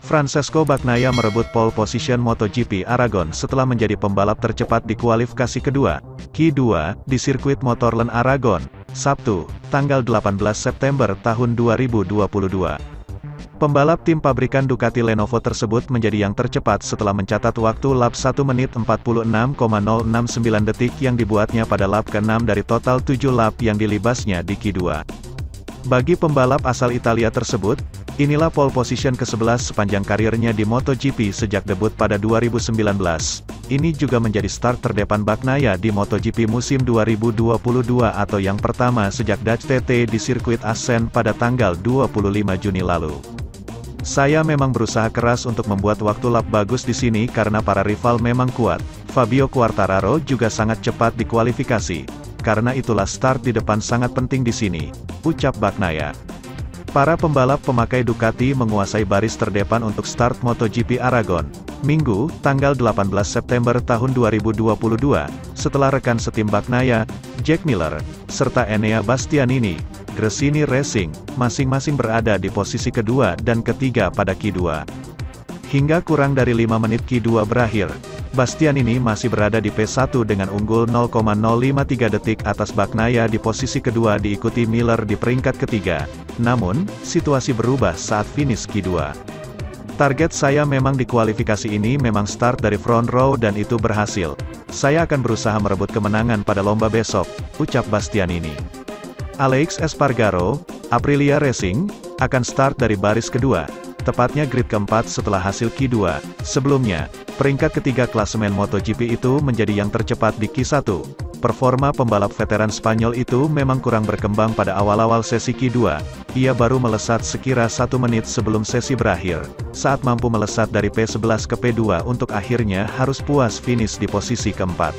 Francesco Bagnaia merebut pole position MotoGP Aragon setelah menjadi pembalap tercepat di kualifikasi kedua, Q2, di sirkuit Motorland Aragon, Sabtu, tanggal 18 September tahun 2022. Pembalap tim pabrikan Ducati Lenovo tersebut menjadi yang tercepat setelah mencatat waktu lap 1 menit 46,069 detik yang dibuatnya pada lap ke-6 dari total 7 lap yang dilibasnya di Q2. Bagi pembalap asal Italia tersebut, inilah pole position ke-11 sepanjang karirnya di MotoGP sejak debut pada 2019. Ini juga menjadi start terdepan Bagnaia di MotoGP musim 2022 atau yang pertama sejak Dutch TT di sirkuit Assen pada tanggal 25 Juni lalu. Saya memang berusaha keras untuk membuat waktu lap bagus di sini karena para rival memang kuat. Fabio Quartararo juga sangat cepat di kualifikasi. Karena itulah start di depan sangat penting di sini, ucap Bagnaia. Para pembalap pemakai Ducati menguasai baris terdepan untuk start MotoGP Aragon, Minggu, tanggal 18 September tahun 2022, setelah rekan setim Bagnaia, Jack Miller, serta Enea Bastianini, Gresini Racing, masing-masing berada di posisi kedua dan ketiga pada Q2. Hingga kurang dari 5 menit Q2 berakhir, Bastianini masih berada di P1 dengan unggul 0,053 detik atas Bagnaia di posisi kedua diikuti Miller di peringkat ketiga. Namun, situasi berubah saat finish Q2. Target saya memang di kualifikasi ini memang start dari front row dan itu berhasil. Saya akan berusaha merebut kemenangan pada lomba besok, ucap Bastianini. Alex Espargaro, Aprilia Racing, akan start dari baris kedua, tepatnya grid keempat setelah hasil Q2. Sebelumnya, peringkat ketiga klasemen MotoGP itu menjadi yang tercepat di Q1. Performa pembalap veteran Spanyol itu memang kurang berkembang pada awal-awal sesi Q2. Ia baru melesat sekira 1 menit sebelum sesi berakhir, saat mampu melesat dari P11 ke P2 untuk akhirnya harus puas finish di posisi keempat.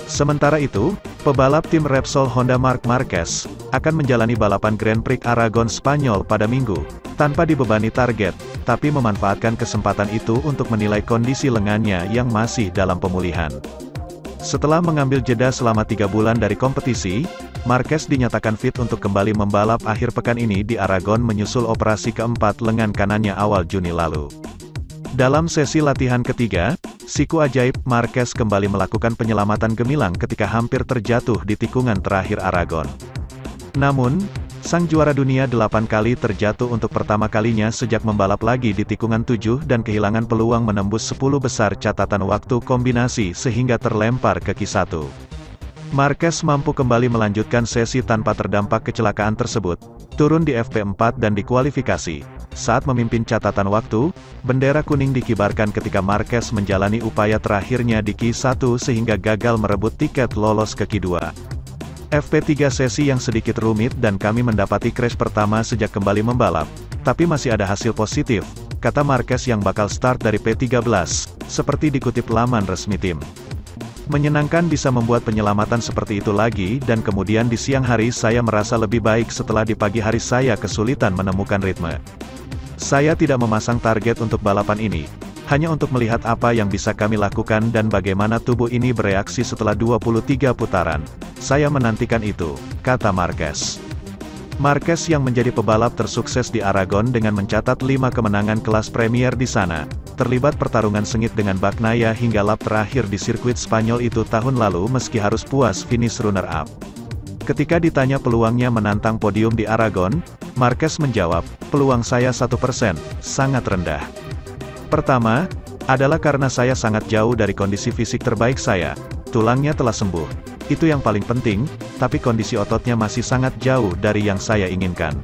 Sementara itu, pebalap tim Repsol Honda Marc Marquez akan menjalani balapan Grand Prix Aragon Spanyol pada Minggu, tanpa dibebani target, tapi memanfaatkan kesempatan itu untuk menilai kondisi lengannya yang masih dalam pemulihan. Setelah mengambil jeda selama 3 bulan dari kompetisi, Marquez dinyatakan fit untuk kembali membalap akhir pekan ini di Aragon menyusul operasi keempat lengan kanannya awal Juni lalu. Dalam sesi latihan ketiga, siku ajaib Marquez kembali melakukan penyelamatan gemilang ketika hampir terjatuh di tikungan terakhir Aragon. Namun, sang juara dunia 8 kali terjatuh untuk pertama kalinya sejak membalap lagi di tikungan 7 dan kehilangan peluang menembus 10 besar catatan waktu kombinasi sehingga terlempar ke Q1. Marquez mampu kembali melanjutkan sesi tanpa terdampak kecelakaan tersebut, turun di FP4 dan dikualifikasi. Saat memimpin catatan waktu, bendera kuning dikibarkan ketika Marquez menjalani upaya terakhirnya di Q1 sehingga gagal merebut tiket lolos ke Q2. FP3 sesi yang sedikit rumit dan kami mendapati crash pertama sejak kembali membalap, tapi masih ada hasil positif, kata Marquez yang bakal start dari P13, seperti dikutip laman resmi tim. Menyenangkan bisa membuat penyelamatan seperti itu lagi dan kemudian di siang hari saya merasa lebih baik setelah di pagi hari saya kesulitan menemukan ritme. Saya tidak memasang target untuk balapan ini, hanya untuk melihat apa yang bisa kami lakukan dan bagaimana tubuh ini bereaksi setelah 23 putaran. Saya menantikan itu, kata Marquez. Marquez yang menjadi pebalap tersukses di Aragon dengan mencatat 5 kemenangan kelas Premier di sana, terlibat pertarungan sengit dengan Bagnaia hingga lap terakhir di sirkuit Spanyol itu tahun lalu meski harus puas finish runner-up. Ketika ditanya peluangnya menantang podium di Aragon, Marquez menjawab, peluang saya 1%, sangat rendah. Pertama, adalah karena saya sangat jauh dari kondisi fisik terbaik saya, tulangnya telah sembuh. Itu yang paling penting, tapi kondisi ototnya masih sangat jauh dari yang saya inginkan.